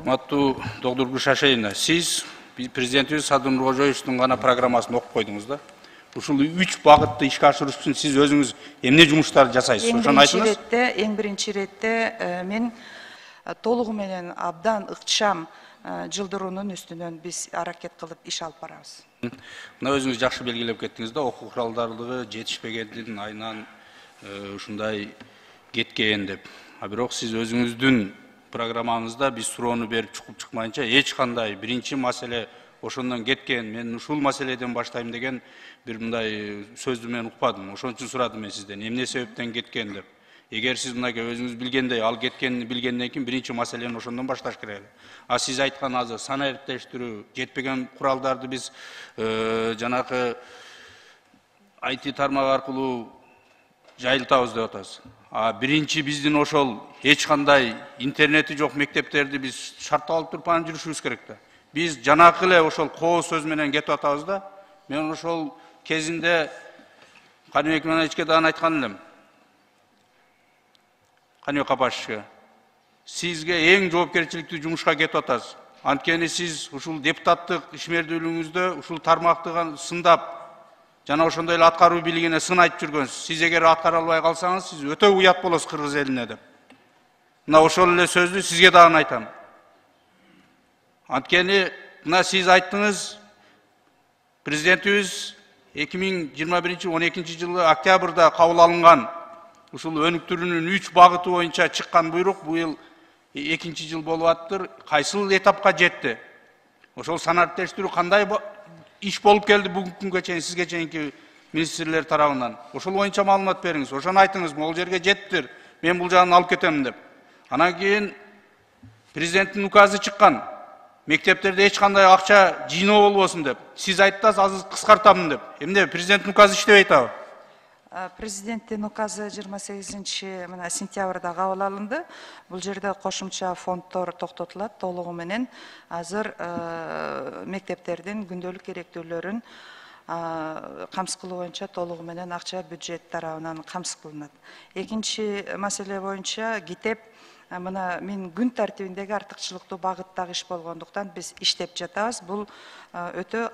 Урматтуу доктор Гүлшашайна, сиз президентибиз Садыр Нуркожоевичтин гана программасын окуп койдуңуз да. Ушул 3 багытты ишке ашырыш үчүн сиз өзүңүз эмне жумуштарды жасайсыз? Ошону айтыңыз. Эң биринчи иретте мен толугу менен абдан ыкчам жылдыруунун үстүнөн биз аракет кылып иш алып барабыз. Мына өзүңүз жакшы белгилеп кеттиңиз да, окуу куралдары жетишпегендин айынан ушундай кеткен деп. А бирок сиз өзүңүздүн программаңызда биз суроону берип чукуп чыкмайынча эч кандай биринчи маселе ошондон кеткен, мен ушул маселеден баштайм деген бир мындай сөздү мен укпадым. Ошон үчүн сурадым мен сизден, эмне себептен кеткен деп. Эгер сиз мынакей өзүңүз билгендей, ал кеткенин билгенден кийин биринчи маселени ошондон башташ керек. А сиз айткан азыр санариптештирүү, жетпеген куралдарды биз жанакы IT тармак аркылуу жайылтабыз деп атабыз. А биринчи биздин ошол эч кандай интернети жок мектептерди биз шарттап алып туруп анан жүрүшүбүз керек да. Биз жанакы эле ошол коо сөз менен кетип атабыз да. Мен ошол кезинде Каныбек Имановичке дагы айткан элем. Каныбек Капашевичке. Сизге эң жоопкерчиликтүү жумушка кетип атасыз. Анткени сиз ушул депутаттык ишмердүүлүгүңүздө ушул тармакты сындап, жана ошондой эле аткаруу бийлигине сын айтып жүргөнсүз. Сиз эгер аткара албай калсаңыз, сиз өтө уят болосуз кыргыз элине деп. Мына ошол эле сөздү сизге дагы айтам. Анткени мына сиз айттыңыз, президентибиз 2021-12 жылы октябрда кабыл алынган ушул өнүктүрүүнүн 3 багыты боюнча чыккан буйрук быйыл 2 жыл болуп аттыр. Кайсыл этапка жетти? Ошол санариптештирүү кандай иш болуп келди бүгүнкү күнгө чейин сизге чейинки министрлер тарабынан? Ошол боюнча маалымат бериңиз. Ошону айтыңыз, могул жерге жеттир. Мен бул жагын алып кетем деп. Анан кийин президенттин указы чыккан. Мектептерде эч кандай акча жыйноо болбосун деп. Сиз айттыңыз, азыр кыскартамын деп. Эмне президенттин указы иштебей атабы? Президенттин указы 28 сентябрда кабыл алынды. Бул жерде кошумча фонддор токтотулат толугу менен. Азыр мектептердин күндөлүк керектүүлөрүн камсыз кылуу боюнча толугу менен акча бюджет тарабынан камсыз кылынат. Экинчи маселе боюнча ГИТЭП мына мен күн тартибиндеги артыкчылыктуу багыттагы иш болгондуктан биз иштеп жатабыз. Бул өтө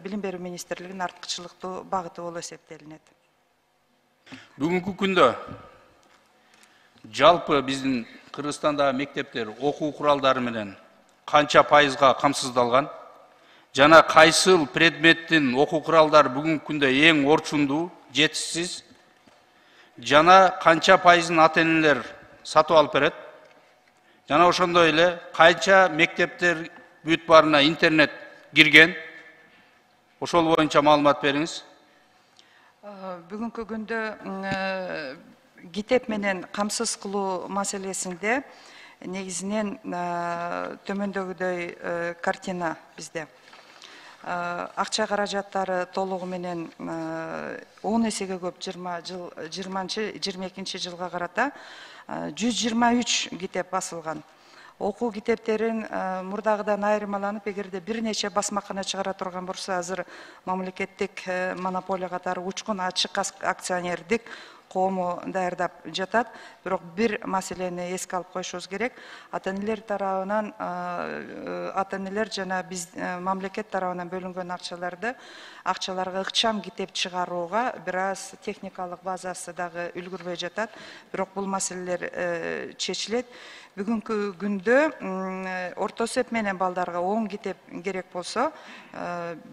билим берүү министрлигинин артыкчылыктуу багыты болуп эсептелинет. Бүгүнкү күндө жалпы биздин Кыргызстандагы мектептер окуу куралдары менен канча пайызга камсыздалган? Жана кайсыл предметтин окуу куралдары бүгүнкү күндө эң орчундуу, жетишсиз? Жана канча пайызын ата-энелер сатып алып берет? Жана ошондой эле канча мектептер бүт барына интернет кирген? Ошол боюнча маалымат бериңиз. Бүгүнкү күндө ГИТЭП менен камсыз кылуу маселесинде негизинен төмөндөгүдөй картина bizde. Акча каражаттары толугу менен 10 эсеге көп 22 жылга карата 123 ГИТЭП басылган. Окуу китептерин мурдагыдан айырмаланып, эгерде бир нече басмакана чыгара турган болсо, азыр мамлекеттик монополия катары учкун ачык акционердик коому даярдап жатат. Бирок бир маселени эске алып коюшубуз керек. Ата-энелер тарабынан ата-энелер жана биз мамлекет тарабынан бөлүнгөн акчаларга ыкчам китеп чыгарууга бир аз техникалык базасы дагы үлгүрбөй жатат. Бирок бул маселелер чечилет. Бүгүнкү күндө орто эсеп менен балдарга 10 китеп керек болсо,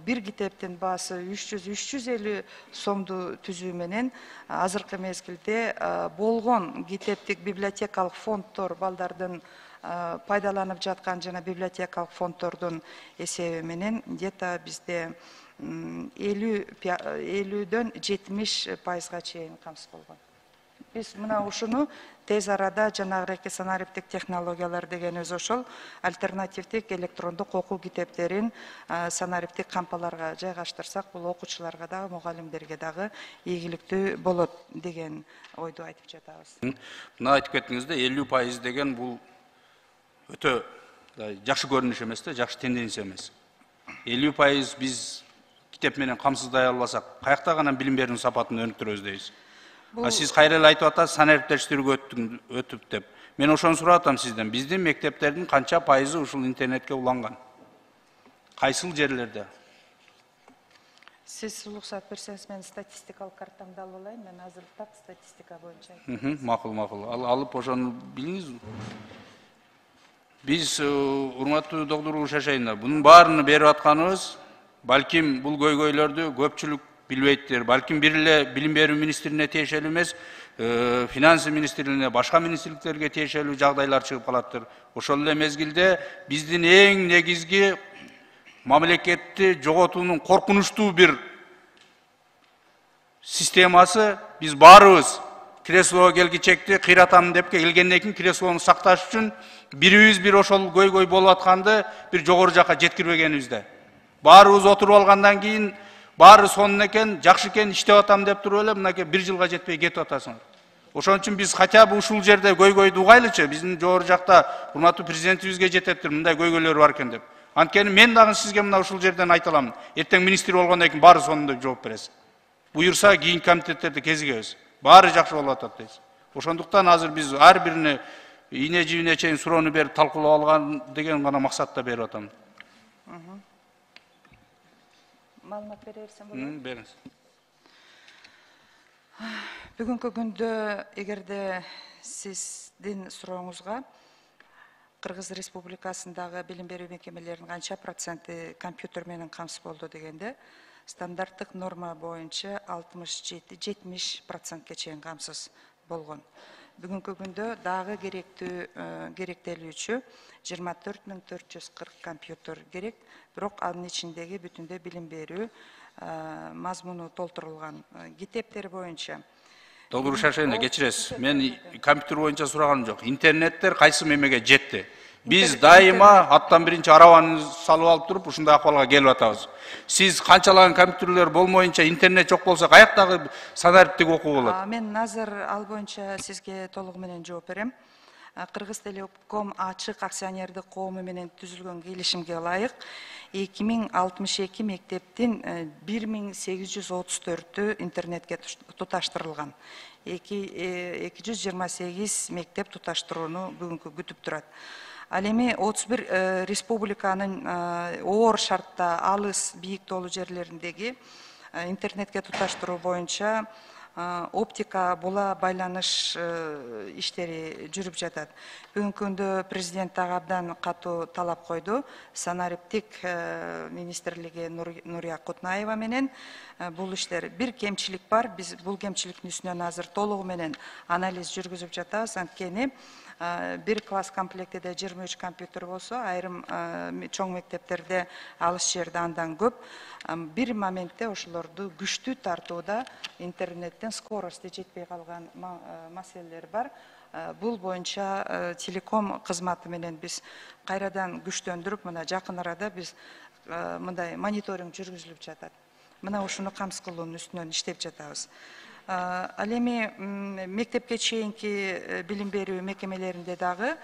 бир китептин баасы 300-350 сомду түзүү менен азыркы мезгилде болгон китептик библиотекалык фонддор балдардын пайдаланып жаткан жана библиотекалык фонддордун эсеби менен где-то бизде 50-дөн 70% чейин камсыз болгон. Биз мына ушуну тез арада жанагы санариптик технологиялар дегенибиз ошол альтернативдик электрондук окуу китептерин санариптик кампаларга жайгаштырсак, бул окуучуларга дагы, мугалимдерге дагы ийгиликтүү болот деген ойду айтып жатабыз. Мына айтып кеттиңиз да, 50% деген бул өтө жакшы көрүнүш эмес да, жакшы тенденция эмес. 50% биз китеп менен камсыздай албасак, каякта гана билим берүүнүн сапатын өнүктүрөбүз дейбиз. Сиз кайра эле айтып атасыз, санариптештирүүгө өтүп деп. Мен ошону сурап атам сизден. Биздин мектептердин канча пайызы ушул интернетке уланган? Кайсыл жерлерде? Siz ruxsat berсеңиз, мен статистикалык картамды алып алайын. Мен азыр так статистика боюнча. Макул, макул. Алып ошону билиңиз. Биз урматтуу доктор Угуш Ашайында бунун баарыны берип атканыбыз, балким бул көйгөйлөрдү көпчүлүк билбейттир. Балким бир эле билим берүү министрине тиешелүү эмес, финансы министрлигине, башка министрликтерге тиешелүү жагдайлар чыгып калаттыр. Ошол эле мезгилде биздин эң негизги мамлекетти жоготуунун коркунучтуу бир системасы, биз баарыбыз креслого келгичекти кыйратам деп келгенден кийин креслону сакташ үчүн бирибиз бир ошол көйгөй болуп атканды бир жогору жакка жеткирбегенибизде. Баарыбыз отуруп алгандан кийин баары сонун экен, жакшы экен, иштеп атам деп туруп эле мынакей бир жылга жетпей кетип атасыңар. Ошон үчүн биз хотя бы ушул жерде көйгөйдү угайлычы, биздин жогору жакта урматтуу президентибизге жетептир, мындай көйгөйлөр бар экен деп. Анткени мен дагы сизге мына ушул жерден айта алам. Эртең министр болгондон кийин баары сонун деп жооп бересиз. Буюрса кийин комитеттерде кезигебиз. Баары жакшы болуп атат дейсиз. Ошондуктан азыр биз ар бирине ийне жибине чейин суроону берип талкуулап алган деген гана максатта берип атам. Маалымат бере берсем болобу? Бериңиз. Бүгүнкү күндө эгерде сиздин сурооңузга Кыргыз Республикасындагы билим берүү мекемелеринин канча проценти компьютер менен камсыз болду дегенде, стандарттык норма боюнча 67-70%ке чейин камсыз болгон. Бүгүнкү күндө дагы керектелүүчү 24440 компьютер керек, бирок анын ичиндеги бүтүндөй билим берүү мазмуну толтурулган. Китептер боюнча Доктор Шашайна, кечиресиз. Мен компьютер боюнча сураганым жок. Интернеттер кайсы мемеге жетти? Биз дайыма аттан биринчи арабаны салып алып туруп ушундай акыбалга келип атабыз. Сиз канчалаган компьютерлер болмоюнча, интернет жок болсо каяктагы санариптик окуу болот? Мен азыр ал боюнча сизге толугу менен жооп берем. Кыргыз Телеком ачык акционердик коому менен түзүлгөн келишимге ылайык 2062 мектептин 1834-ü интернетке туташтырылган. 228 мектеп туташтырууну бүгүнкү күтүп турат. Ал эми 31 республиканын оор шартта алыс бийик тоолуу жерлериндеги интернетке туташтыруу боюнча оптика була байланыш иштери жүрүп жатат. Бүгүнкү күндө президент дагы абдан катуу талап койду. Санариптик министрлиги Нурия Кутнаева менен бул иштер бир кемчилик бар. Биз бул кемчиликтин үстүнөн азыр толугу менен анализ жүргүзүп жатабыз. Анткени бир класс комплектиде 23 компьютер болсо, айрым чоң мектептерде алыс жерде андан көп. Бир моментте ошолорду күчтүү тартууда интернеттен скорости жетпей калган маселелер бар. Бул боюнча телеком кызматы менен биз кайрадан күчтөндүрүп, мына жакын арада биз мындай мониторинг жүргүзүлүп жатат. Мына ушуну камсыз кылуунун үстүнөн иштеп жатабыз. Ал эми мектепке чейинки билим берүү мекемелеринде дагы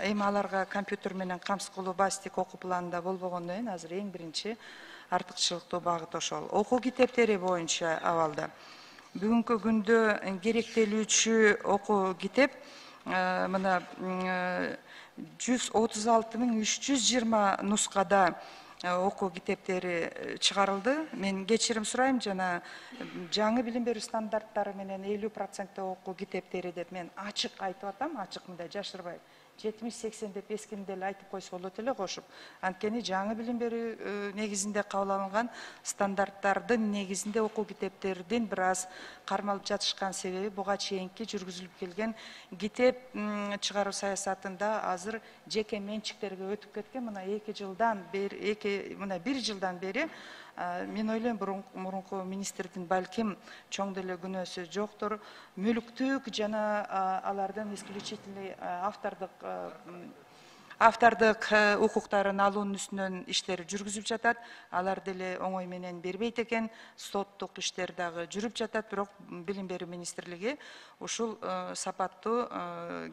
эми аларга компьютер менен камсыз кылуу базистик окуу планында болбогондон кийин азыр эң биринчи артыкчылыктуу багыт ошол. Окуу китептери боюнча абалда бүгүнкү күндө керектелүүчү окуу китеп мына 136.320 нускада окуу китептери чыгарылды. Мен кечирим сурайм, жана жаңы билим берүү стандарттары менен 50% окуу китептери деп мен ачык айтып атам, ачык мындай жашырбай. 70-80 деп эскинде эле айтып койсо болот эле кошуп. Анткени жаңы билим берүү негизинде кабыл алынган стандарттардын негизинде окуу китептердин бир аз кармалып жатышкан себеби буга чейинки жүргүзүлүп келген китеп чыгаруу саясатында азыр жеке менчиктерге өтүп кеткен. Мына 2 жылдан бери, мына 1 жылдан бери мен ойлойм мурунку министрдин балким чоң деле күнөөсү жоктур. Мүлүктүк жана алардын исключительный автордук укуктарын алуунун үстүнөн иштер жүргүзүп жатат. Алар деле оңой менен бербейт экен. Соттук иштер дагы жүрүп жатат, бирок билим берүү министрлиги ушул сапаттуу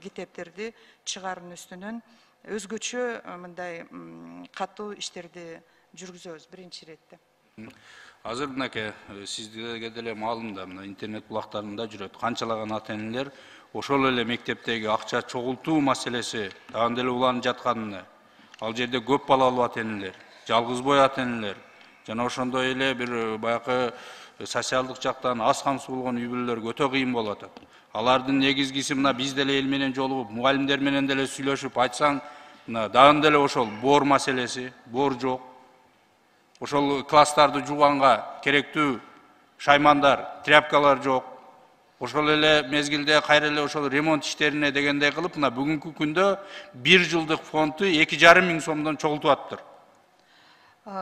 китептерди чыгаруунун үстүнөн өзгөчө мындай катуу иштерди жүргүзөбүз биринчи иретте. Азыр мынакей сизге деле маалым да, интернет булактарында жүрөт. Канчалаган ата-энелер ошол эле мектептеги акча чогултуу маселеси дагы деле уланып жатканын, ал жерде көп балалуу ата энелер, жалгыз бой ата энелер жана ошондой эле бир баягы социалдык жактан аз камсыз болгон үй бүлөлөргө өтө кыйын болуп атат. Алардын негизгиси мына биз деле эл менен жолугуп, мугалимдер менен деле сүйлөшүп айтсаң, мына дагы деле ошол боор маселеси, боор жок. Ошол класстарды жууганга керектүү шаймандар, тряпкалар жок. Ошол эле мезгилде кайра эле ошол ремонт иштерине дегендей кылып, мына бүгүнкү күндө 1 жылдык фонду 2,5 миң сомдон чогултуп атыптыр.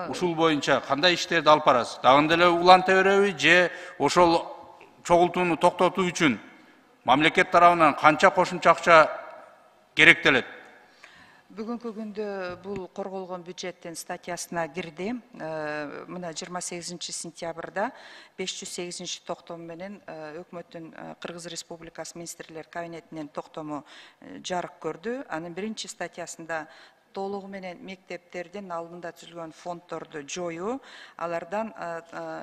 Ушул боюнча кандай иштерди алып барасыз? Дагы деле уланта береби же ошол чогултууну токтотуу үчүн мамлекет тарабынан канча кошумча акча керектелет? Бүгүнкү күндө бул корголгон бюджеттин статьясына кирди. Мына 28 сентябрда 508 токтом менен өкмөттүн Кыргыз Республикасы министрлер кабинетинен токтому жарык көрдү. Анын биринчи статьясында толугу менен мектептердин алдында түзүлгөн фонддорду жоюу, алардан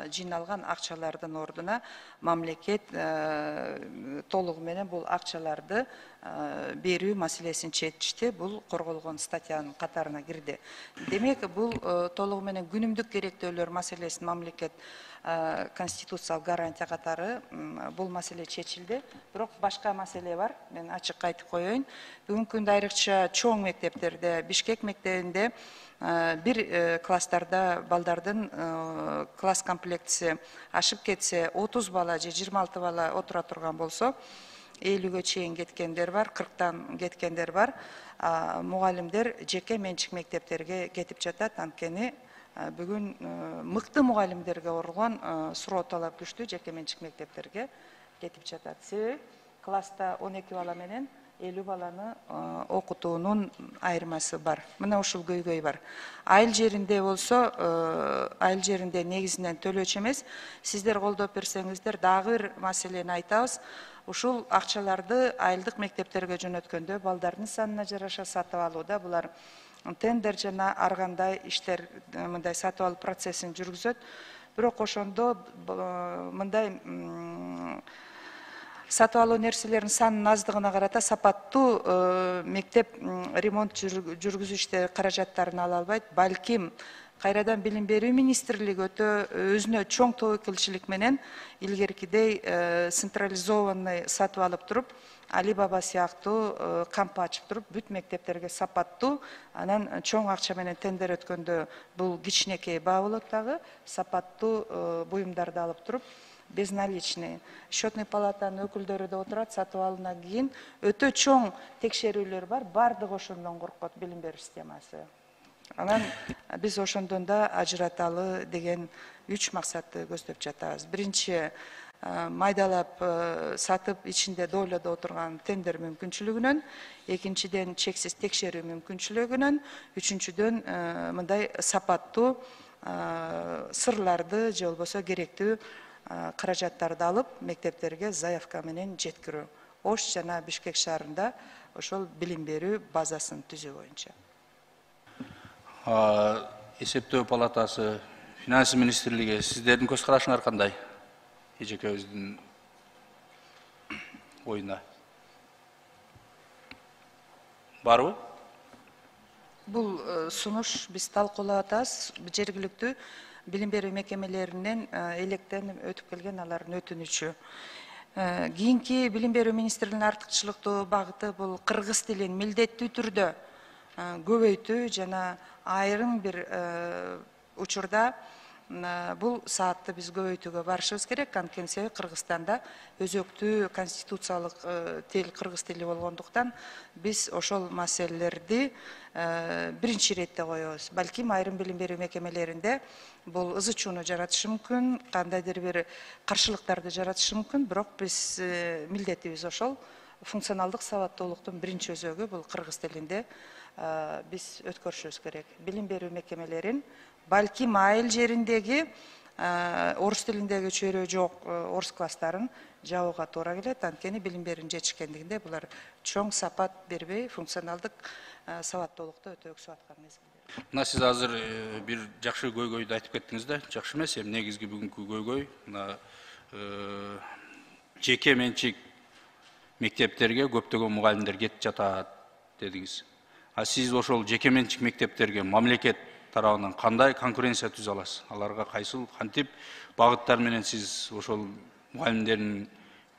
жыйналган акчалардын ордуна мамлекет толугу менен бул акчаларды берүү маселесин чечти. Бул корголгон статьянын катарына кирди. Демек, бул толугу менен күнүмдүк керектөөлөр маселесин мамлекет конституциялык гарантия катары бул маселе чечилди. Бирок башка маселе бар. Мен ачык айтып коеюн. Бүгүнкү күндө айрыкча чоң мектептерде, Бишкек мектебинде бир класстарда балдардын класс комплектиси ашып кетсе, 30 бала же 26 бала отура турган болсо, 50-гө чейин кеткендер бар, 40-тан кеткендер бар. Мугалимдер жеке менчик мектептерге кетип жатат. Анткени бүгүн мыкты мугалимдерге урган суроо талап күчтүү жеке менчик мектептерге кетип жатат. Себеби класста 12 бала менен 50 баланы окутуунун айырмасы бар. Мына ушул көйгөй бар. Айыл жеринде болсо, айыл жеринде негизинен төлөөчү эмес. Сиздер колдоп берсеңиздер, дагы бир маселени айтабыз. Ушул акчаларды айылдык мектептерге жөнөткөндө балдардын санына жараша сатып алууда булар тендер жана ар кандай иштер мындай сатып алуу процессин жүргүзөт. Бирок ошондо мындай сатып алуу нерселеринин санынын аздыгына карата сапаттуу мектеп ремонт жүргүзүштө каражаттарын ала албайт. Балким кайрадан билим берүү министрлиги өтө өзүнө чоң тобокелчилик менен илгеркидей централизованный сатып алып туруп, Алибаба сыяктуу кампа ачып туруп, бүт мектептерге сапаттуу, анан чоң акча менен тендер өткөндө бул кичинекей баа болот дагы, сапаттуу буюмдарды алып туруп, безналичный. Счетный палатанын өкүлдөрү да отурат, сатып алуудан кийин өтө чоң текшерүүлөр бар, бардыгы ошондон коркот билим берүү системасы. Анан биз ошондон да ажыраталы деген 3 максатты көздөп жатабыз. Биринчи, майдалап сатып ичинде дойлодо отурган тендер мүмкүнчүлүгүнөн, экинчиден чексиз текшерүү мүмкүнчүлүгүнөн, үчүнчүдөн мындай сапаттуу сырларды же болбосо керектүү каражаттарды алып мектептерге заявка менен жеткирүү. Ош жана Бишкек шаарында ошол билим берүү базасын түзүү боюнча. Эсептөө палатасы, финансы министрлиги сиздердин көз карашыңар кандай? Эжекебиздин оюна барбы? Бул сунуш биз талкуулап атабыз. Жергиликтүү билим берүү мекемелеринен электен өтүп келген алардын өтүнүчү. Кийинки билим берүү министрлигинин артыкчылыктуу багыты бул кыргыз тилин милдеттүү түрдө көбөйтүү жана айрым бир учурда бул саатты биз көбөйтүүгө барышыбыз керек. Анткени себеби Кыргызстанда өзөктүү конституциялык тил кыргыз тили болгондуктан биз ошол маселелерди биринчи иретте коебуз. Балким айрым билим берүү мекемелеринде бул ызы чууну жаратышы мүмкүн, кандайдыр бир каршылыктарды жаратышы мүмкүн, бирок биз милдетибиз ошол. Функционалдык сабаттуулуктун биринчи өзөгү бул кыргыз тилинде биз өткөрүшүбүз керек. Билим берүү мекемелерин балким айыл жериндеги орус тилиндеги чөйрө жок орус класстарын жабууга туура келет. Анткени билим берүүнүн жетишкендигинде булар чоң сапат бербей, функционалдык сабаттуулукту өтө өксүп аткан мезгилде. Мына сиз азыр бир жакшы көйгөйдү айтып кеттиңиз да, жакшы эмес, эми негизги бүгүнкү көйгөй мына жеке менчик мектептерге көптөгөн мугалимдер кетип жатат дедиңиз. Сиз ошол жекеменчик мектептерге мамлекет тарабынан кандай конкуренция түзө аласыз? Аларга кайсыл кантип багыттар менен сиз ошол мугалимдердин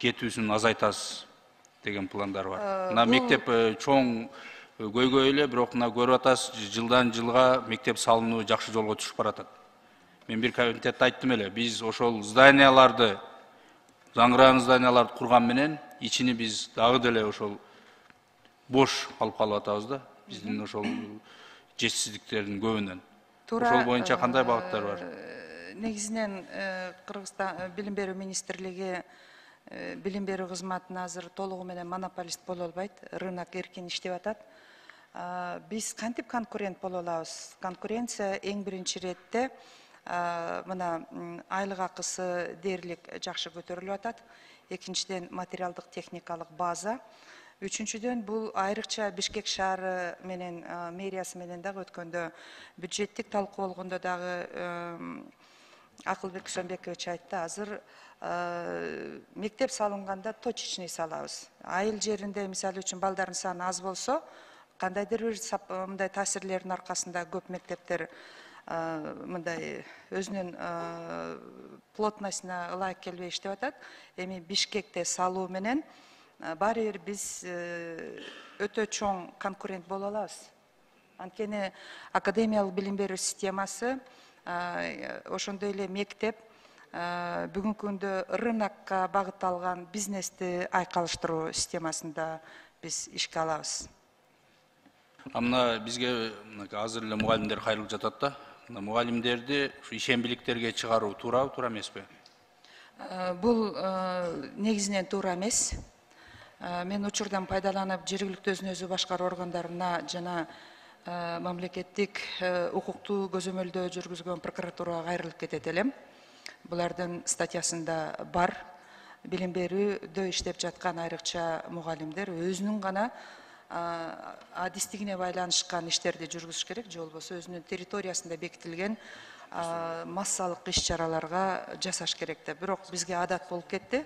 кетүүсүн азайтасыз деген пландар бар. Мына мектеп чоң көйгөй эле, бирок мына көрүп атасыз, жылдан жылга мектеп салынуу жакшы жолго түшүп баратат. Мен бир комитетте айттым эле, биз ошол зданияларды, жаңыраган зданияларды курган менен ичини биз дагы деле ошол бош алып калып атабыз да. Биздин ошол жетишсиздиктердин көбүнөн. Ошол боюнча кандай багыттар бар? Негизинен Кыргызстан билим берүү министрлиги билим берүү кызматына азыр толугу менен монополист боло албайт, рынок эркин иштеп атат. Биз кантип конкурент боло алабыз? Конкуренция эң биринчи иретте мына айлык акысы дээрлик жакшы көтөрүлүп атат. Экинчиден материалдык техникалык база. Үчүнчүдөн бул айрыкча Бишкек шаары менен мэриясы менен дагы өткөндө бюджеттик талкуу болгондо дагы Акылбек Сөнбекович айтты, азыр мектеп салынганда точечный салабыз. Айыл жеринде мисалы үчүн балдардын саны аз болсо, кандайдыр бир мындай таасирлердин аркасында көп мектептер мындай өзүнүн плотностуна ылайык келбей иштеп атат. Эми Бишкекте салуу менен баары бир биз өтө чоң конкурент боло алабыз. Анткени академиялык билим берүү системасы ошондой эле мектеп бүгүнкү күндө рынокко багытталган бизнести айкалыштыруу системасында биз ишке алабыз. Мына бизге азыр эле мугалимдер кайрылып жатат да. Мугалимдерди ишембиликтерге чыгаруу туурабы, туура эмеспи? Бул негизинен туура эмес. Мен учурдан пайдаланып жергиликтүү өзүн өзү башкаруу органдарына жана мамлекеттик укуктуу көзөмөлдөө жүргүзгөн прокуратурага кайрылып кетет элем. Булардын статьясында бар. Билим берүүдө иштеп жаткан айрыкча мугалимдер өзүнүн гана адистигине байланышкан иштерди жүргүзүш керек, же болбосо өзүнүн территориясында бекитилген массалык иш-чараларга жасаш керек деп. Бирок бизге адат болуп кетти.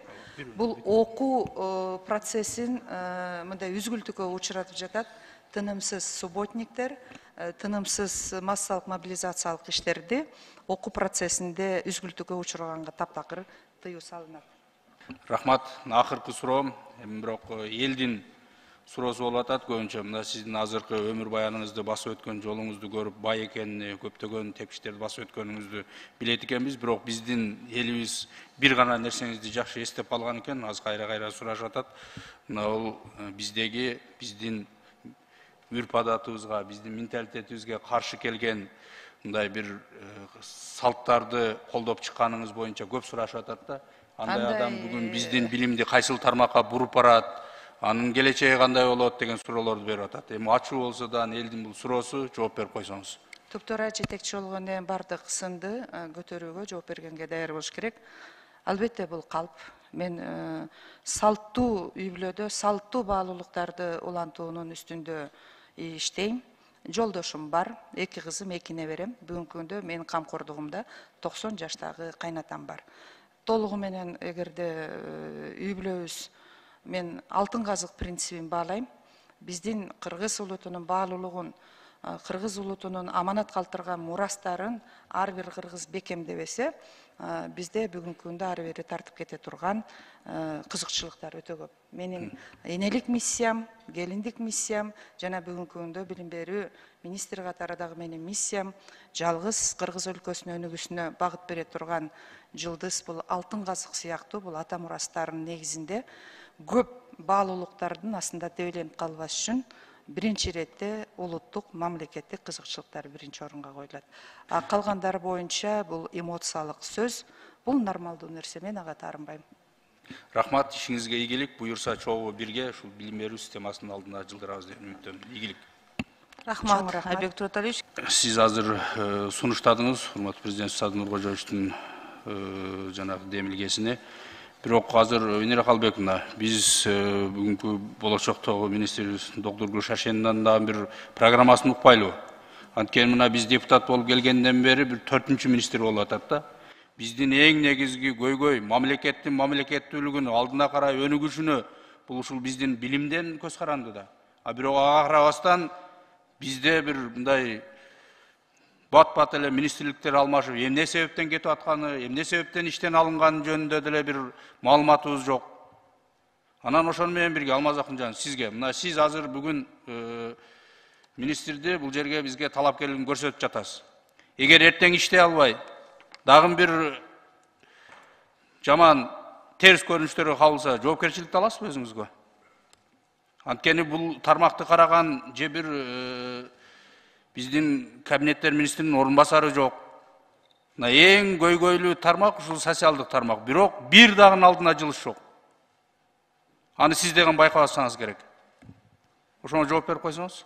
Бул окуу процессин мындай үзгүлтүккө учуратып жатат. Тынымсыз субботниктер, тынымсыз массалык мобилизациялык иштерди окуу процессинде үзгүлтүккө учурганга таптакыр тыюу салынат. Рахмат. Акыркы суроом, бирок элдин суроосу болуп атат көбүнчө. Мына сиздин азыркы өмүр баяныңызды басып өткөн жолуңузду көрүп, бай экенин, көптөгөн тепкичтерди басып өткөнүңүздү билет экенбиз, бирок биздин элибиз бир гана нерсеңизди жакшы эстеп калган экен, азыр кайра сурашып атат. Мына бул биздин үрп адатыбызга, биздин менталитетибизге каршы келген мындай бир салттарды колдоп чыкканыңыз боюнча көп сурашып атат да. Андай адам бүгүн биздин билимди кайсыл тармакка буруп барат, анын келечеги кандай болот деген суроолорду берип атат. Эми ачуу болсо да элдин бул суроосу жооп берип койсоңуз. Туптуура жетекчи болгондон бардык сынды көтөрүүгө жооп бергенге даяр болуш керек. Албетте бул калп. Мен салттуу үй бүлөдө салттуу баалуулуктарды улантуунун үстүндө иштейм. Жолдошум бар, 2 кызым, 2 неберем. Бүгүнкү күндө менин камкордугумда 90 жаштагы кайнатам бар. Толугу менен эгерде үй бүлөбүз мен алтын казык принцибин баалайм. Биздин кыргыз улутунун баалуулугун, кыргыз улутунун аманат калтырган мурастарын ар бир кыргыз бекемдебесе, бизде бүгүнкү күндө ары бери тартып кете турган кызыкчылыктар өтө көп. Менин энелик миссиям, келиндик миссиям жана бүгүнкү күндө билим берүү министри катарындагы менин миссиям жалгыз кыргыз өлкөсүнүн өнүгүүсүнө багыт бере турган жылдыз бул алтын казык сыяктуу бул ата мурастарынын негизинде көп баалуулуктардын астында тебеленип калбаш үчүн биринчи иретте улуттук мамлекеттик кызыкчылыктар биринчи орунга коюлат. Калгандары боюнча бул эмоциялык сөз, бул нормалдуу нерсе, мен ага таарынбайм. Рахмат, ишиңизге ийгилик. Буюрса чогуу бирге ушул билим берүү системасынын алдында жылдырабыз деп үмүттөнөм. Ийгилик. Рахмат, Айбек Тураталиевич. Сиз азыр сунуштадыңыз, урматтуу президент Садыр Нуркожоевичтин жанагы демилгесине. Бирок азыр Венера Калбековна, биз бүгүнкү болочоктогу министрибиз доктор Гүлшашендин дагы бир программасын укпайлыбы? Анткени мына биз депутат болуп келгенден бери бир 4-мүнчү министр болуп атат да. Биздин эң негизги көйгөй мамлекеттин мамлекеттүүлүгүн алдына карай өнүгүшүнө бул ушул биздин билимден көз каранды да. А бирок ага карабастан бизде бир мындай бат эле министрликтер алмашып, эмне себептен кетип атканы, эмне себептен иштен алынганы жөнүндө деле бир маалыматыбыз жок. Анан ошону менен бирге Алмаз Акынжан, сизге мына сиз азыр бүгүн министрди бул жерге бизге талапкерлигин көрсөтүп жатасыз. Эгер эртең иштей албай, дагы бир жаман терс көрүнүштөргө кабылса, жоопкерчиликти аласызбы өзүңүзгө? Анткени бул тармакты караган же бир биздин кабинеттер министринин орун басары жок. Мына эң көйгөйлүү тармак ушул социалдык тармак. Бирок бир дагы алдына жылыш жок. Аны сиз деген байкабасаңыз керек. Ошону жооп берип койсоңуз.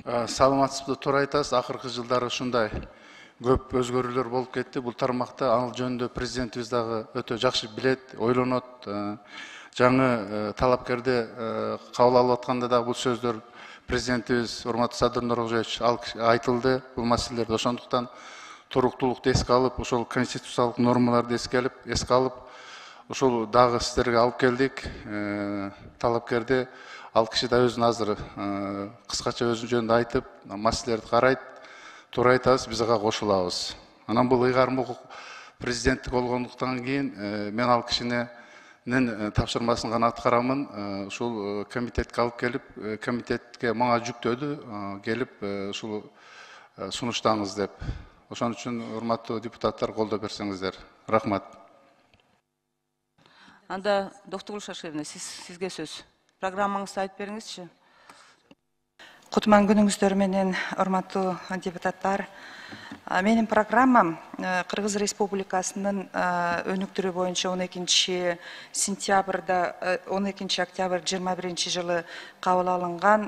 Саламатсызбы, туура айтасыз. Акыркы жылдары ушундай көп өзгөрүүлөр болуп кетти. Бул тармакта ал жөнүндө президентибиз дагы өтө жакшы билет, ойлонот. Жаңы талапкерди кабыл алып атканда дагы бул сөздөр президентибиз урматтуу Садыр Нуркожоевич айтылды. Бул маселелерди ошондуктан туруктуулукту эске алып, ошол конституциялык нормаларды эске алып, ошол дагы сиздерге алып келдик. Талапкерди ал киши да өзүн азыр кыскача өзүнүн жөнүндө айтып, маселелерди карайт. Туура айтасыз, биз ага кошулабыз. Анан бул ыйгарым укук президенттик болгондуктан кийин мен ал кишинин тапшырмасын гана аткарамын. Ушул комитетке алып келип, комитетке мага жүктөдү, келип ушул сунуштаңыз деп. Ошон үчүн урматтуу депутаттар колдоо берсеңиздер. Рахмат. Анда Доктур Шашевна, сизге сөз. Программаңызды айтып бериңизчи. Кутман күнүңүздөр менен, урматтуу депутаттар. Менин программам Кыргыз Республикасынын өнүктүрүү боюнча 12 сентябрда 12 октябрь 21 жылы кабыл алынган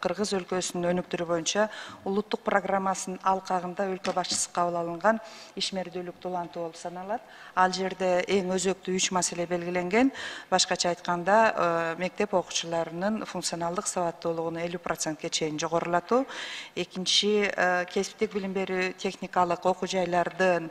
Кыргыз өлкөсүнүн өнүктүрүү боюнча улуттук программасынын алкагында өлкө башчысы кабыл алынган ишмердүүлүк дулантуу болуп саналат. Ал жерде эң өзөктүү 3 маселе белгиленген. Башкача айтканда, мектеп окуучуларынын функционалдык сабаттуулугун 50%ке чейин жогорулатуу. Экинчи, кесиптик билим берүү техникалык окуу жайлардын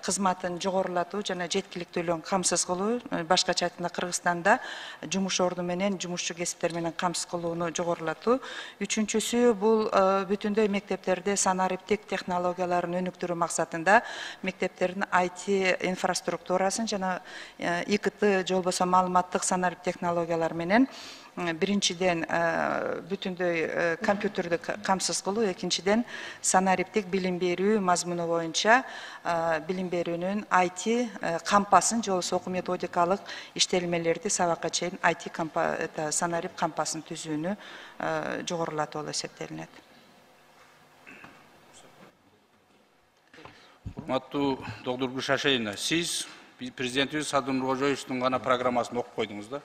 кызматын жогорулатуу жана жеткиликтүүлүгүн камсыз кылуу. Башкача айтканда, Кыргызстанда жумуш орду менен, жумушчу кесиптер менен камсыз кылууну жогорулатуу. Үчүнчүсү, бул бүтүндөй мектептерде санариптик технологияларын өнүктүрүү максатында мектептердин IT инфраструктурасын жана ИКТ же болбосо маалыматтык санарип технологиялар менен биринчиден бүтүндөй компьютерди камсыз кылуу, экинчиден санариптик билим берүү мазмуну боюнча билим берүүнүн IT кампасын же болбосо окуу методикалык иштелмелерди сабакка чейин IT санарип кампасын түзүүнү жогорулатуу болуп эсептелинет. Урматтуу Доктур Гүлшашевна, сиз президентибиз Садыр Нуркожоевичтин гана программасын окуп койдуңуз да.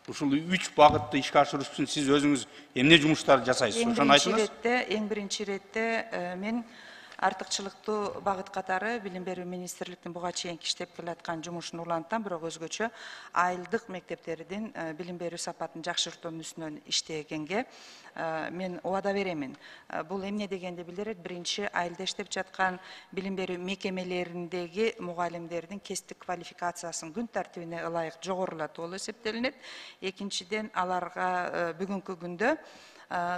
Ушул 3 багытты ишке ашырыш үчүн сиз өзүңүз эмне жумуштарды жасайсыз? Ошону айтыңыз. Эң биринчи иретте мен артыкчылыктуу багыт катары билим берүү министрликтин буга чейин иштеп келаткан жумушун улантам, бирок өзгөчө айылдык мектептердин билим берүү сапатын жакшыртуунун үстүнөн иштегенге мен убада беремин. Бул эмне дегенди билдирет? Биринчи, айылда иштеп жаткан билим берүү мекемелериндеги мугалимдердин кесиптик квалификациясын күн тартибине ылайык жогорулатуу болуп эсептелинет. Экинчиден, аларга бүгүнкү күндө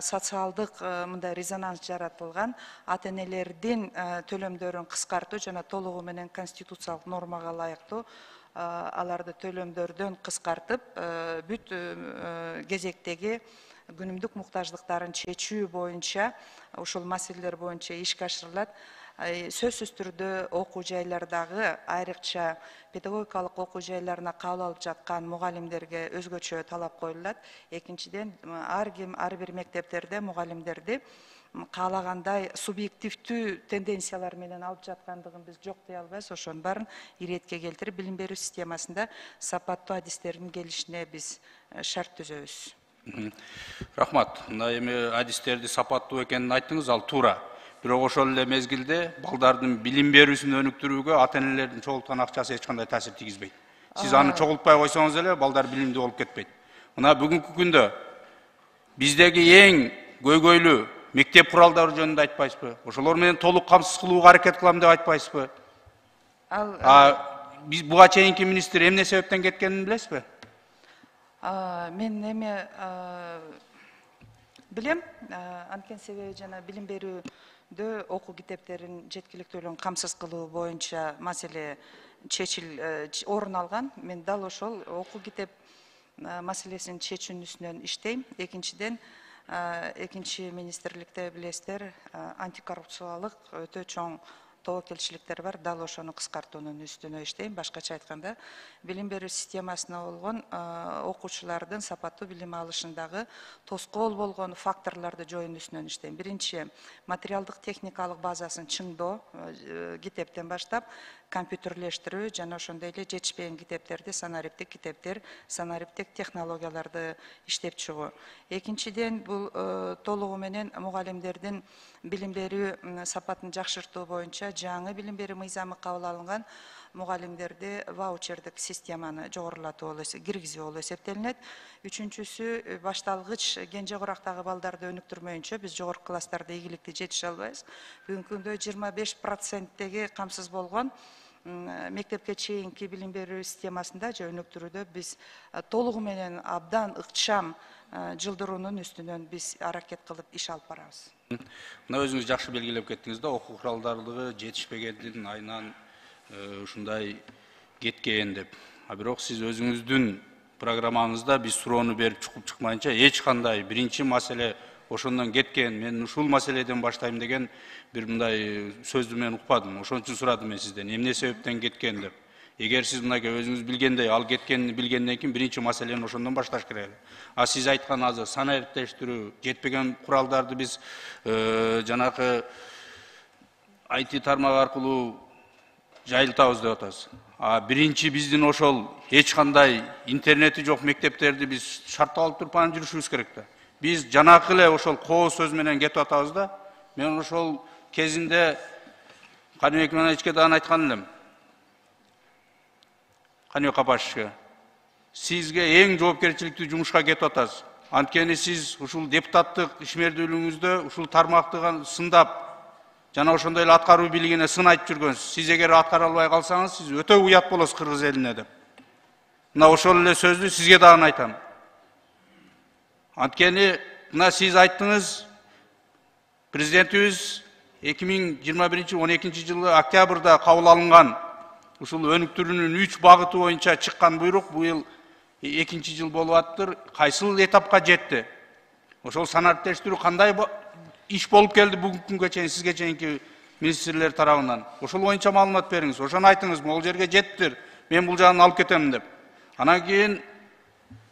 социалдык мындай резонанс жаратылган ата-энелердин төлөмдөрүн кыскартуу жана толугу менен конституциялык нормага ылайыктуу аларды төлөмдөрдөн кыскартып, бүт кезектеги күнүмдүк муктаждыктарын чечүү боюнча ушул маселелер боюнча ишке ашырылат. Сөзсүз түрдө окуу жайлардагы, айрыкча педагогикалык окуу жайларына кабыл алып жаткан мугалимдерге өзгөчө талап коюлат. Экинчиден, ар бир мектептерде мугалимдерди каалагандай субъективдүү тенденциялар менен алып жаткандыгын биз жок дей албайбыз. Ошонун баарын иретке келтирип, билим берүү системасында сапаттуу адистердин келишине биз шарт түзөбүз. Рахмат. Мына эми адистерди сапаттуу экенин айттыңыз, ал туура. Бирок ошол эле мезгилде балдардын билим берүүсүн өнүктүрүүгө ата-энелердин чогулткан акчасы эч кандай таасир тийгизбейт. Сиз аны чогултпай койсоңуз эле балдар билимдүү болуп кетпейт. Мына бүгүнкү күндө биздеги эң көйгөйлүү мектеп куралдары жөнүндө айтпайсызбы? Ошолор менен толук камсыз кылууга аракет кылам деп айтпайсызбы? Биз буга чейинки министр эмне себептен кеткенин билесизби? Мен эме билем, анткени себеби жана билим берүүдө окуу китептерин жеткиликтүүлүгүн камсыз кылуу боюнча маселе орун алган. Мен дал ошол окуу китеп маселесин чечүүнүн үстүнөн иштейм. Экинчиден, экинчи министрликте билесиздер, антикоррупциялык өтө чоң тобокелчиликтер бар. Дал ошону кыскартуунун үстүнө иштейм. Башкача айтканда, билим берүү системасына болгон окуучулардын сапаттуу билим алышындагы тоскоол болгон факторлорду жоюунун үстүнөн иштейм. Биринчи, материалдык техникалык базасын чыңдоо, китептен баштап компьютерлештирүү жана ошондой эле жетишпеген китептерди, санариптик китептер, санариптик технологияларды иштеп чыгуу. Экинчиден, бул толугу менен мугалимдердин билим берүү сапатын жакшыртуу боюнча жаңы билим берүү мыйзамы кабыл алынган мугалимдерди ваучердик системаны жогорулатуу киргизүү болуп эсептелинет. Үчүнчүсү, башталгыч кенже курактагы балдарды өнүктүрмөйүнчө биз жогорку класстарда ийгиликти жетише албайбыз. Бүгүнкү күндө 25%-теги камсыз болгон мектепке чейинки билим берүү системасында же өнүктүрүүдө биз толугу менен абдан ыкчам жылдыруунун үстүнөн биз аракет кылып иш алып барабыз. Мына өзүңүз жакшы белгилеп кеттиңиз да, окуу куралдардыгы жетишпегендин айынан ушундай кеткен деп. Бирок сиз өзүңүздүн программаңызда биз суроону берип чукуп чыкмайынча эч кандай биринчи маселе ошондон кеткен, мен ушул маселеден баштайм деген бир мындай сөздү мен укпадым. Ошон үчүн сурадым мен сизден, эмне себептен кеткен деп. Эгер сиз мынакей өзүңүз билгендей, ал кеткенин билгенден кийин биринчи маселени ошондон башташ керек. Сиз айткан азыр санариптештирүү, жетпеген куралдарды биз жанакы IT тармак аркылуу жайылтабыз деп атабыз. Биринчи биздин ошол эч кандай интернети жок мектептерди биз шарттап алып туруп анан жүрүшүбүз керек да. Биз жанакы эле ошол коо сөз менен кетип атабыз да. Мен ошол кезинде Каныбек Манайчке дагы айткан элем. Каныбек Капашевичке. Сизге эң жоопкерчиликтүү жумушка кетип атасыз. Анткени сиз ушул депутаттык ишмердүүлүгүңүздө ушул тармакты сындап, жана ошондой эле аткаруу бийлигине сын айтып жүргөнсүз. Сиз эгер аткара албай калсаңыз, сиз өтө уят болосуз кыргыз элине деп. Мына ошол эле сөздү сизге дагы айтам. Анткени мына сиз айттыңыз, президентибиз 2021-12 жылы октябрда кабыл алынган ушул өнүктүрүүнүн 3 багыты боюнча чыккан буйрук быйыл 2 жыл болуп аттыр. Кайсыл этапка жетти? Ошол санариптештирүү кандай иш болуп келди бүгүнкү күнгө чейин сизге чейинки министрлер тарабынан? Ошол боюнча маалымат бериңиз. Ошону айтыңыз, могул жерге жеттир. Мен бул жагын алып кетем деп. Анан кийин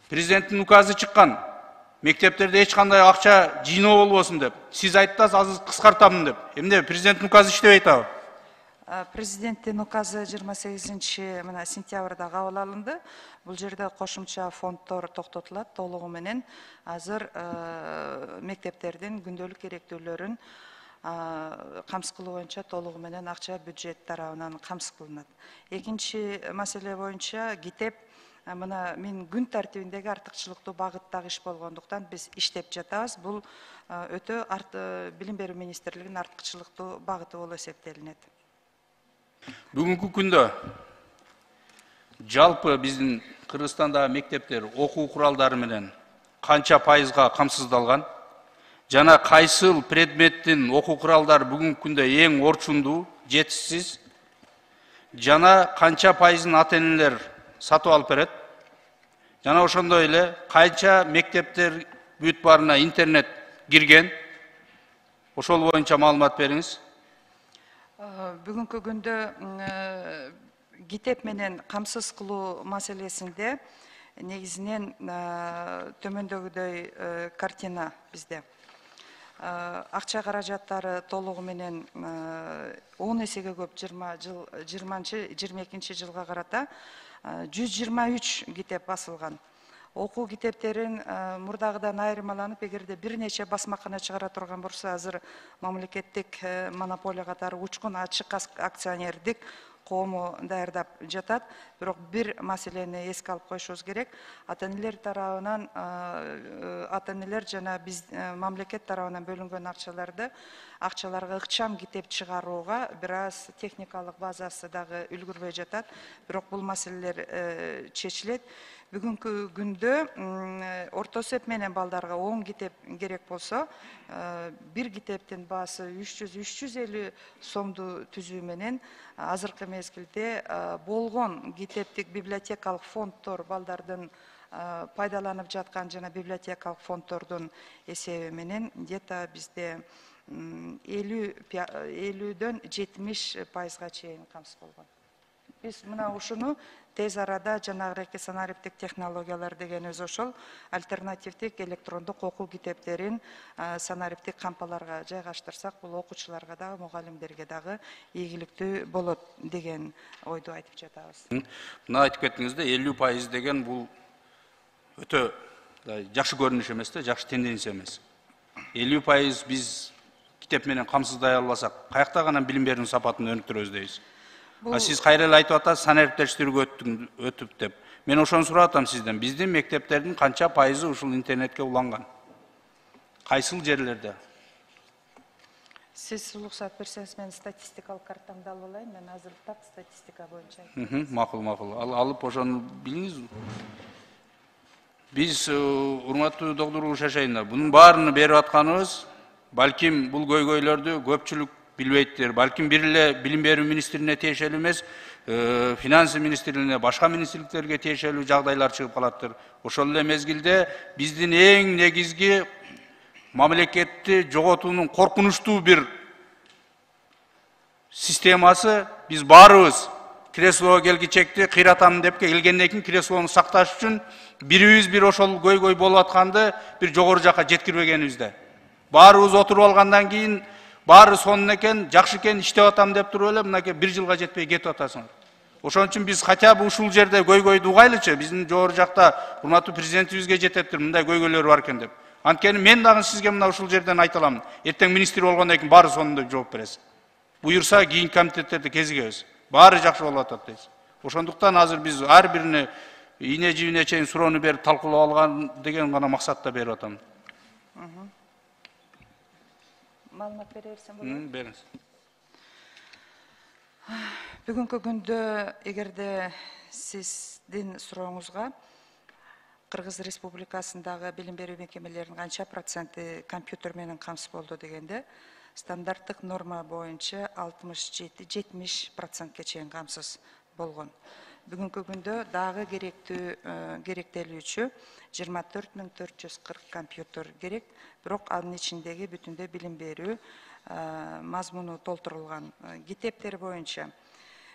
президенттин указы чыккан. Мектептерде эч кандай акча жыйноо болбосун деп. Сиз айттыңыз, азыр кыскартам деп. Эмне президенттин указы иштебей атабы? Президенттин указы 28 сентябрда кабыл алынды. Бул жерде кошумча фонддор токтотулат толугу менен. Азыр мектептердин күндөлүк керектүүлөрүн камсыз кылуу боюнча толугу менен акча бюджет тарабынан камсыз кылынат. Экинчи маселе боюнча китеп, мына мен күн тартибиндеги артыкчылыктуу багыттагы иш болгондуктан биз иштеп жатабыз. Бул өтө билим берүү министрлигинин артыкчылыктуу багыты болуп эсептелинет. Бүгүнкү күндө жалпы биздин Кыргызстандагы мектептер окуу куралдары менен канча пайызга камсыздалган? Жана кайсыл предметтин окуу куралдары бүгүнкү күндө эң орчундуу, жетишсиз? Жана канча пайызын ата-энелер сатып алып берет? Жана ошондой эле канча мектептер бүт баарына интернет кирген? Ошол боюнча маалымат бериңиз. Бүгүнкү күндө китеп менен камсыз кылуу маселесинде негизинен төмөндөгүдөй картина бизде. Акча каражаттары толугу менен 10 эсеге көп 22 жылга карата 123 китеп басылган. Окуу китептерин мурдагыдан айырмаланып, эгерде бир нече басмакана чыгара турган болсо, азыр мамлекеттик монополия катары учкун ачык акционердик коому даярдап жатат. Бирок бир маселени эске алып коюшубуз керек. Ата-энелер тарабынан, ата-энелер жана биз мамлекет тарабынан бөлүнгөн акчаларга ыкчам китеп чыгарууга бир аз техникалык базасы дагы үлгүрбөй жатат. Бирок бул маселелер чечилет. Бүгүнкү күндө орто эсеп менен балдарга 10 китеп керек болсо, бир китептин баасы 300-350 сомду түзүү менен азыркы мезгилде болгон китептик библиотекалык фонддор балдардын пайдаланып жаткан жана библиотекалык фонддордун эсеби менен где-то бизде 50-дөн 70% чейин камсыз болгон. Биз мына ушуну тез арада жанагы санариптик технологиялар дегенибиз ошол альтернативдик электрондук окуу китептерин санариптик кампаларга жайгаштырсак, бул окуучуларга дагы, мугалимдерге дагы ийгиликтүү болот деген ойду айтып жатабыз. Мына айтып кеттиңизде 50% деген бул өтө жакшы көрүнүш эмес да, жакшы тенденция эмес. 50% биз китеп менен камсыздай албасак, каякта гана билим берүүнүн сапатын өнүктүрөбүз дейбиз. Сиз кайра эле айтып атасыз, санариптештирүүгө өтүп деп. Мен ошону сурап атам сизден. Биздин мектептердин канча пайызы ушул интернетке уланган? Кайсыл жерлерде? Сиз уруксат берсеңиз, мен статистикалык картамды алып алайын. Мен азыр так статистика боюнча. Макул. Алып ошону билиңиз. Биз, урматтуу доктор Угуш Ашайындар, бунун баарыны берип атканыбыз, балким бул көйгөйлөрдү көпчүлүк билбейттир. Балким бир эле билим берүү министрине тиешелүү эмес, финанс министрлигине, башка министрликтерге тиешелүү жагдайлар чыгып калаттыр. Ошол эле мезгилде биздин эң негизги мамлекетти жоготуунун коркунучтуу бир системасы, биз баарыбыз креслого келгичекти кыйратам деп келгенден кийин креслону сакташ үчүн бирибиз бир ошол көйгөй болуп атканды бир жогору жакка жеткирбегенибизде. Баарыбыз отуруп алгандан кийин баары сонун экен, жакшы экен, иштеп атам деп туруп эле мынакей 1 жылга жетпей кетип атасыңар. Ошон үчүн биз хотя бы ушул жерде көйгөйдү угайлычы, биздин жогору жакта урматтуу президентибизге жетептир, мындай көйгөйлөр бар экен деп. Анткени мен дагы сизге мына ушул жерден айта алам. Эртең министр болгондон кийин баары сонун деп жооп бересиз. Буюрса кийинки комитеттерде кезигебиз. Баары жакшы болуп атат дейсиз. Ошондуктан азыр биз ар бирине ийне жибине чейин суроону берип талкуулап алган деген гана максатта берип атам. Маалымат бере берсем болобу? Бериңиз. Бүгүнкү күндө эгерде сиздин сурооңузга Кыргыз Республикасындагы билим берүү мекемелеринин канча проценти компьютер менен камсыз болду дегенде, стандарттык норма боюнча 67-70%ке чейин камсыз болгон. Бүгүнкү күндө дагы керектелүүчү 24440 компьютер керек, бирок анын ичиндеги бүтүндөй билим берүү мазмуну толтурулган. Китептер боюнча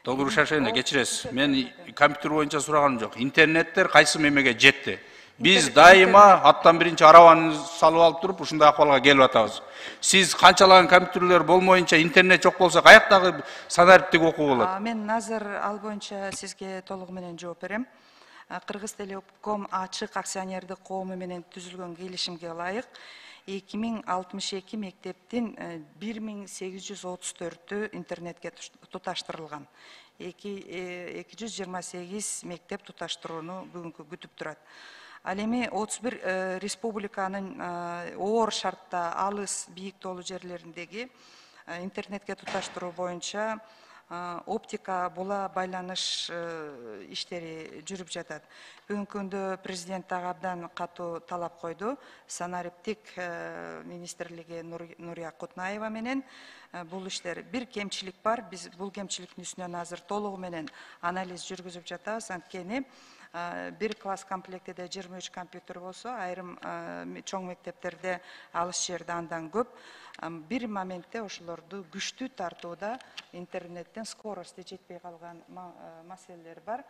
Доктор Шашайна, кечиресиз. Мен компьютер боюнча сураганым жок. Интернеттер кайсы мемеге жетти? Биз дайыма аттан биринчи арабаны салып алып туруп ушундай акыбалга келип атабыз. Сиз канчалаган компьютерлер болмоюнча, интернет жок болсо каяктагы санариптик окуу болот? Мен азыр ал боюнча сизге толугу менен жооп берем. Кыргыз Телеком ачык акционердик коому менен түзүлгөн келишимге ылайык 2062 мектептин 1834-ü интернетке туташтырылган. 228 мектеп туташтырууну бүгүнкү күтүп турат. Ал эми 31 республиканын оор шартта алыс бийик тоолуу жерлериндеги интернетке туташтыруу боюнча оптика була байланыш иштери жүрүп жатат. Бүгүнкү күндө президент дагы абдан катуу талап койду. Санариптик министрлиги Нурия Кутнаева менен бул иштер бир кемчилик бар. Биз бул кемчиликтин үстүнөн азыр толугу менен анализ жүргүзүп жатабыз. Анткени бир класс комплектиде 23 компьютер болсо, айрым чоң мектептерде алыс жерде андан көп. Бир моментте ошолорду күчтүү тартууда интернеттен скорости жетпей калган маселелер бар.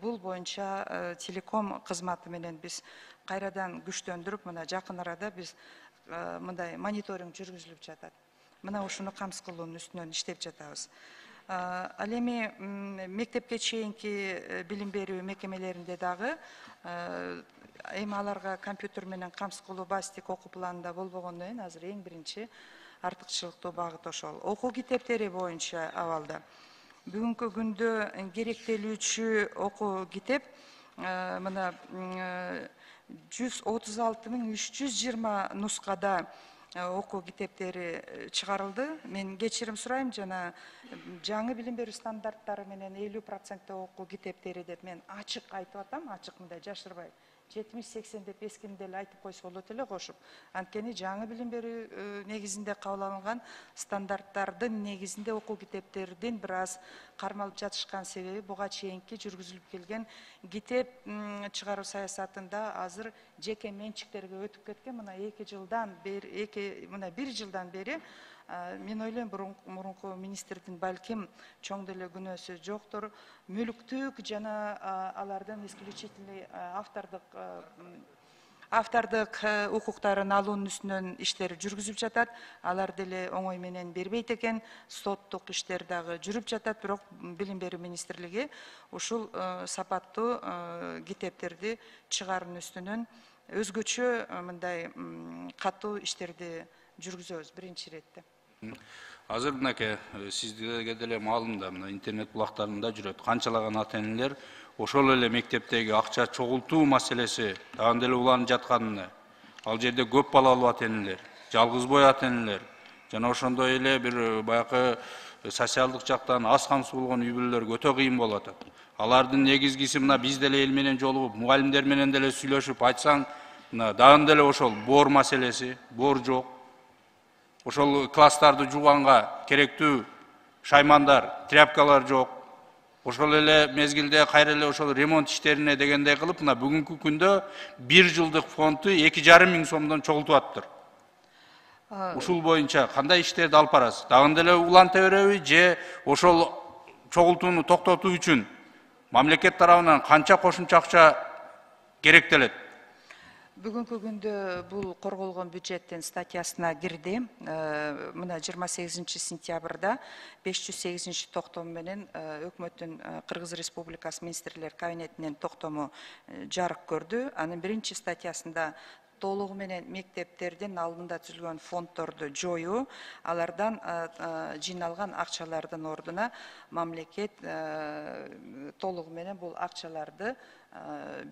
Бул боюнча телеком кызматы менен биз кайрадан күчтөндүрүп, мына жакын арада биз мындай мониторинг жүргүзүлүп жатат. Мына ушуну камсыз кылуунун үстүнөн иштеп жатабыз. Ал эми мектепке чейинки билим берүү мекемелеринде дагы эми аларга компьютер менен камсыз кылуу базистик окуу планында болбогондон кийин азыр эң биринчи артыкчылыктуу багыт ошол. Окуу китептери боюнча абалда бүгүнкү күндө керектелүүчү окуу китеп мына 136.320 нускада окуу китептери чыгарылды. Мен кечирим сурайм, жана жаңы билим берүү стандарттары менен 50% окуу китептери деп мен ачык айтып атам, ачык мындай жашырбай. 70-80 деп эскини эле айтып койсо болот эле кошуп. Анткени жаңы билим берүү негизинде кабыл алынган стандарттардын негизинде окуу китептердин бир аз кармалып жатышкан себеби буга чейинки жүргүзүлүп келген китеп чыгаруу саясатында азыр жеке менчиктерге өтүп кеткен. Мына 2 жылдан бери, мына 1 жылдан бери мен ойлойм мурунку министрдин балким чоң деле күнөөсү жоктур. Мүлктүк жана алардын исключительный автордук укуктарын алуунун үстүнөн иштер жүргүзүлүп жатат. Алар деле оңой менен бербейт экен. Соттук иштер дагы жүрүп жатат, бирок билим берүү министрлиги ушул сапаттуу китептерди чыгаруунун үстүнөн өзгөчө мындай катуу иштерди жүргүзөбүз биринчи иретте. Азыр мынакей сизге деле маалым да, мына интернет булактарында жүрөт. Канчалаган ата-энелер ошол эле мектептеги акча чогултуу маселеси дагы деле уланып жатканын, ал жерде көп балалуу ата-энелер, жалгыз бой ата-энелер жана ошондой эле бир баягы социалдык жактан аз камсыз болгон үй бүлөлөргө өтө кыйын болуп атат. Алардын негизгиси мына биз деле эл менен жолугуп, мугалимдер менен деле сүйлөшүп айтсаң, мына дагы деле ошол боор маселеси, боор жок. Ошол класстарды жууганга керектүү шаймандар, тряпкалар жок. Ошол эле мезгилде кайра эле ошол ремонт иштерине дегендей кылып, мына бүгүнкү күндө 1 жылдык фонду 2,5 миң сомдон чогултуп атыптыр. Ушул боюнча кандай иштерди алып барасыз? Дагы деле уланта береби же ошол чогултууну токтотуу үчүн мамлекет тарабынан канча кошумча акча керектелет? Бүгүнкү күндө бул корголгон бюджеттин статьясына кирди. Мына 28 сентябрда 508 токтому менен өкмөттүн Кыргыз Республикасы министрлер кабинетинен токтому жарык көрдү. Анын биринчи статьясында толугу менен мектептердин алдында түзүлгөн фонддорду жоюу, алардан жыйналган акчалардын ордуна мамлекет толугу менен бул акчаларды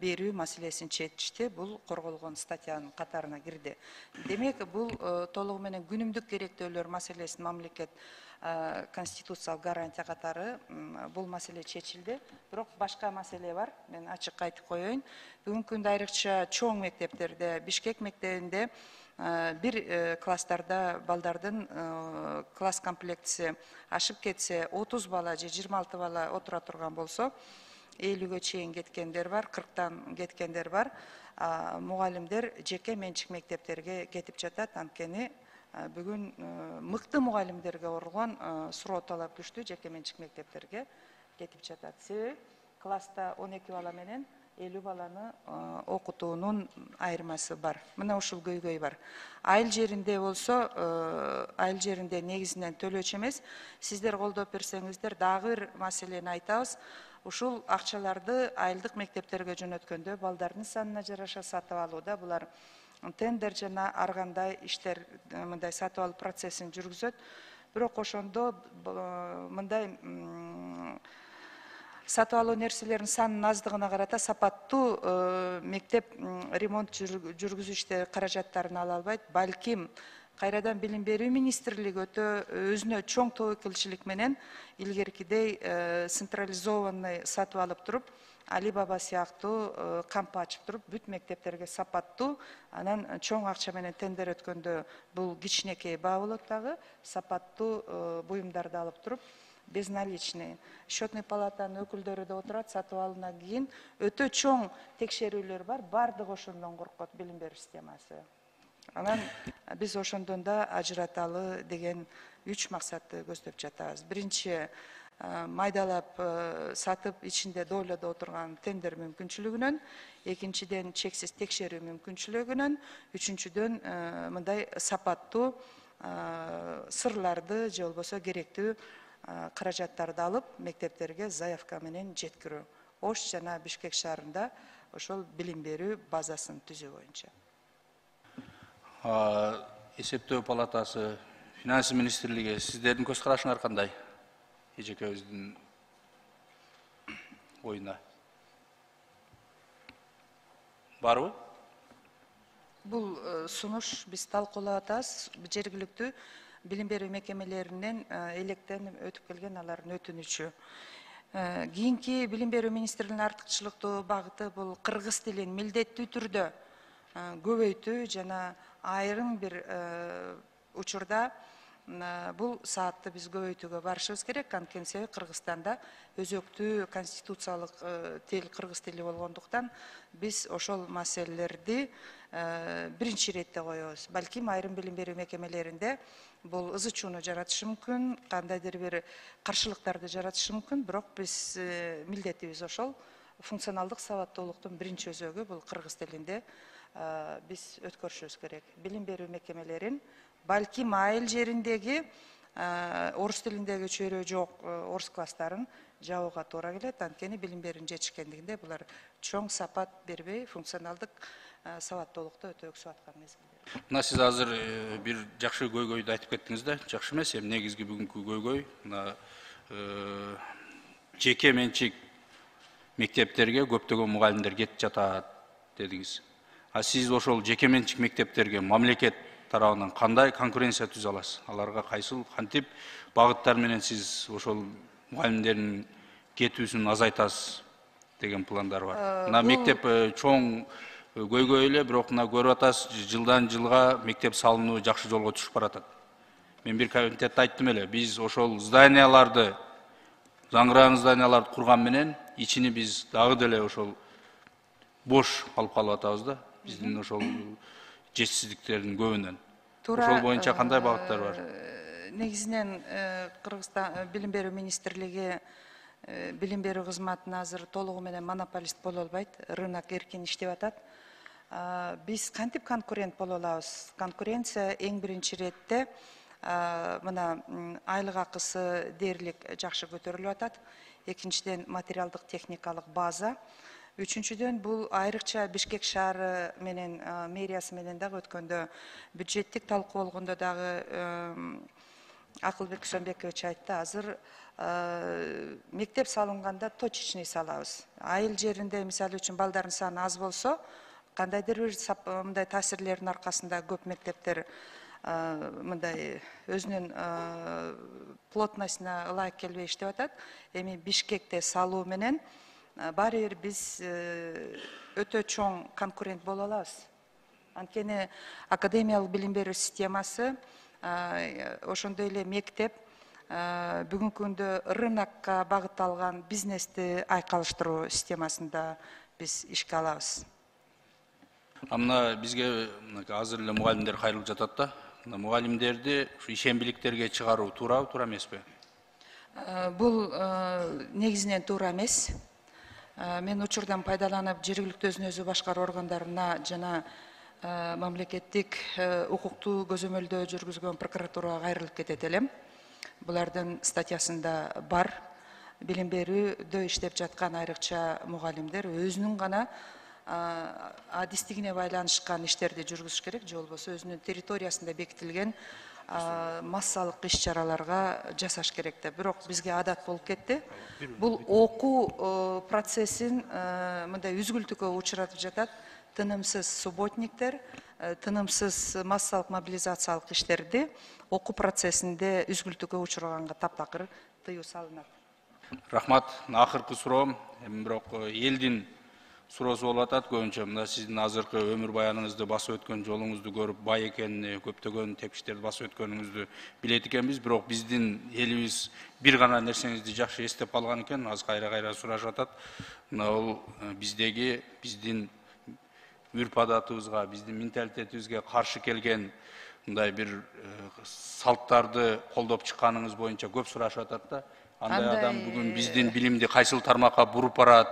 берүү маселесин чечти. Бул корголгон статьянын катарына кирди. Демек, бул толугу менен күнүмдүк керектөөлөр маселесин мамлекет конституциялык гарантия катары бул маселе чечилди. Бирок башка маселе бар. Мен ачык айтып коеюн. Бүгүнкү күндө айрыкча чоң мектептерде, Бишкек мектебинде бир класстарда балдардын класс комплектиси ашып кетсе, 30 бала же 26 бала отура турган болсо, 50-ге чейин кеткендер бар, 40-тан кеткендер бар. Мугалимдер жеке менчик мектептерге кетип жатат. Анткени бүгүн мыкты мугалимдерге урган суроо талап күчтүү жеке менчик мектептерге кетип жатат. Себеби класста 12 бала менен 50 баланы окутуунун айырмасы бар. Мына ушул көйгөй бар. Айыл жеринде болсо, айыл жеринде негизинен төлөөчү эмес. Сиздер колдоп берсеңиздер дагы бир маселени айтабыз. Ушул акчаларды айылдык мектептерге жөнөткөндө балдардын санына жараша сатып алууда булар тендер жана ар кандай иштер мындай сатып алуу процессин жүргүзөт. Бирок ошондо мындай сатып алуу нерселеринин санынын аздыгына карата сапаттуу мектеп ремонт жүргүзүү иштери каражаттарын ала албайт. Балким кайрадан билим берүү министрлиги өтө өзүнө чоң тобокелчилик менен илгеркидей централизованный сатып алып туруп, Али Баба сыяктуу кампа ачып туруп, бүт мектептерге сапаттуу, анан чоң акча менен тендер өткөндө бул кичинекей баа болот дагы, сапаттуу буюмдарды алып туруп, безналичный. Счетный палатанын өкүлдөрү да отурат, сатып алуудан кийин өтө чоң текшерүүлөр бар, бардыгы ошондон коркот билим берүү системасы. Анан биз ошондон да ажыраталы деген 3 максатты көздөп жатабыз. Биринчи, майдалап сатып ичинде дойлодо отурган тендер мүмкүнчүлүгүнөн, экинчиден чексиз текшерүү мүмкүнчүлүгүнөн, үчүнчүдөн мындай сапаттуу сырларды же болбосо керектүү каражаттарды алып мектептерге заявка менен жеткирүү. Ош жана Бишкек шаарында ошол билим берүү базасын түзүү боюнча. Эсептөө палатасы, финансы министрлиги сиздердин көз карашыңар кандай? Эжекебиздин оюна. Барбы? Бул сунуш биз талкуулап атабыз. Жергиликтүү билим берүү мекемелеринен электен өтүп келген алардын өтүнүчү. Кийинки билим берүү министрлигинин артыкчылыктуу багыты бул кыргыз тилин милдеттүү түрдө көбөйтүү жана айрым бир учурда бул саатты биз көбөйтүүгө барышыбыз керек. Анткени себеби Кыргызстанда өзөктүү конституциялык тил кыргыз тили болгондуктан биз ошол маселелерди биринчи иретте коебуз. Балким айрым билим берүү мекемелеринде бул ызы чууну жаратышы мүмкүн, кандайдыр бир каршылыктарды жаратышы мүмкүн, бирок биз милдетибиз ошол. Функционалдык сабаттуулуктун биринчи өзөгү бул кыргыз тилинде биз өткөрүшүбүз керек. Билим берүү мекемелерин балким айыл жериндеги орус тилиндеги чөйрө жок орус класстарын жабууга туура келет. Анткени билим берүүнүн жетишкендигинде булар чоң сапат бербей, функционалдык сабаттуулукту өтө өксүп аткан мезгилде. Мына сиз азыр бир жакшы көйгөйдү айтып кеттиңиз да, жакшы эмес. Эми негизги бүгүнкү көйгөй мына жеке менчик мектептерге көптөгөн мугалимдер кетип жатат дедиңиз. А сиз ошол жеке менчик мектептерге мамлекет тарабынан кандай конкуренция түзө аласыз? Аларга кайсыл кантип багыттар менен сиз ошол мугалимдердин кетүүсүн азайтасыз деген пландар бар. Мына мектеп чоң көйгөй эле, бирок мына көрүп атасыз, жылдан жылга мектеп салынуу жакшы жолго түшүп баратат. Мен бир комитетте айттым эле, биз ошол зданияларды, жаңыраган зданияларды курган менен ичини биз дагы деле ошол бош алып калып атабыз да. Биздин ошол жетишсиздиктердин көбүнөн. Ошол боюнча кандай багыттар бар? Негизинен Кыргызстан билим берүү министрлиги билим берүү кызматына азыр толугу менен монополист боло албайт, рынок эркин иштеп атат. Биз кантип конкурент боло алабыз? Конкуренция эң биринчи иретте мына айлык акысы дээрлик жакшы көтөрүлүп атат. Экинчиден материалдык техникалык база. Үчүнчүдөн бул айрыкча Бишкек шаары менен мэриясы менен дагы өткөндө бюджеттик талкуу болгондо дагы Акылбек Сөнбекович айтты, азыр мектеп салынганда точечный салабыз. Айыл жеринде мисалы үчүн балдардын саны аз болсо, кандайдыр бир мындай таасирлердин аркасында көп мектептер мындай өзүнүн плотностуна ылайык келбей иштеп атат. Эми Бишкекте салуу менен баары бир биз өтө чоң конкурент боло алабыз. Анткени академиялык билим берүү системасы ошондой эле мектеп бүгүнкү күндө рынокко багытталган бизнести айкалыштыруу системасында биз ишке алабыз. Мына бизге азыр эле мугалимдер кайрылып жатат да. Мугалимдерди ушу ишембиликтерге чыгаруу туурабы, туура эмеспи? Бул негизинен туура эмес. Мен учурдан пайдаланып жергиликтүү өзүн өзү башкаруу органдарына жана мамлекеттик укуктуу көзөмөлдөө жүргүзгөн прокуратурага кайрылып кетет элем. Булардын статьясында бар. Билим берүүдө иштеп жаткан айрыкча мугалимдер өзүнүн гана адистигине байланышкан иштерди жүргүзүш керек, же болбосо өзүнүн территориясында бекитилген массалык иш-чараларга жасаш керек деп. Бирок бизге адат болуп кетти. Бул окуу процессин мындай үзгүлтүккө учуратып жатат. Тынымсыз субботниктер, тынымсыз массалык мобилизациялык иштерди окуу процессинде үзгүлтүккө учураганга таптакыр тыюу салынат. Рахмат. Акыркы суроом, бирок элдин суроосу болуп атат көбүнчө. Мына сиздин азыркы өмүр баяныңызды басып өткөн жолуңузду көрүп, бай экенин, көптөгөн тепкичтерди басып өткөнүңүздү билет экенбиз, бирок биздин элибиз бир гана нерсеңизди жакшы эстеп калган экен, азыр кайра сурашып атат. Мына бул биздин үрп адатыбызга, биздин менталитетибизге каршы келген мындай бир салттарды колдоп чыкканыңыз боюнча көп сурашып атат да. Андай адам бүгүн биздин билимди кайсыл тармакка буруп барат,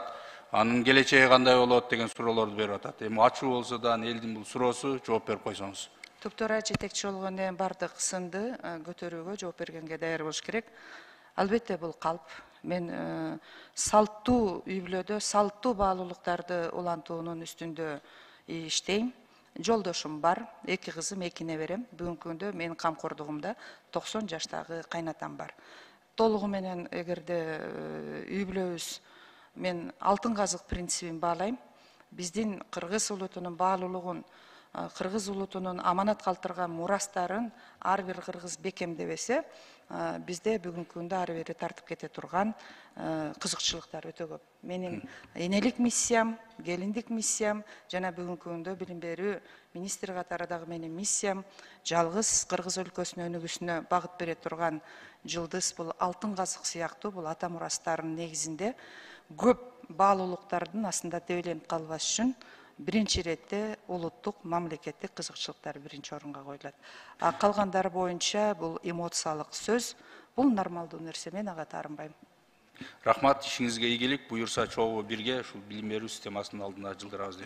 анын келечеги кандай болот деген суроолорду берип атат. Эми ачуу болсо да элдин бул суроосу жооп берип койсоңуз. Туптуура жетекчи болгондон кийин бардык сынды көтөрүүгө жооп бергенге даяр болуш керек. Албетте бул калп. Мен салттуу үй бүлөдө салттуу баалуулуктарды улантуунун үстүндө иштейм. Жолдошум бар, 2 кызым, 2 неберем. Бүгүнкү күндө менин камкордугумда 90 жаштагы кайнатам бар. Толугу менен эгерде үй бүлөбүз, мен алтын казык принцибин баалайм. Биздин кыргыз улутунун баалуулугун кыргыз улутунун аманат калтырган мурастарын ар бир кыргыз бекемдебесе, бизде бүгүнкү күндө ары бери тартып кете турган кызыкчылыктар өтө көп. Менин энелик миссиям, келиндик миссиям жана бүгүнкү күндө билим берүү министри катарындагы менин миссиям жалгыз кыргыз өлкөсүнүн өнүгүүсүнө багыт бере турган жылдыз, бул алтын казык сыяктуу бул ата мурастарынын негизинде көп баалуулуктардын астында дебеленип калбаш үчүн биринчи иретте улуттук мамлекеттик кызыкчылыктар биринчи орунга коюлат. А калгандары боюнча бул эмоциялык сөз, бул нормалдуу нерсе, мен ага таарынбайм. Рахмат, ишиңизге ийгилик, буюрса чогуу бирге ушул билим берүү системасынын алдында жылдырабыз деп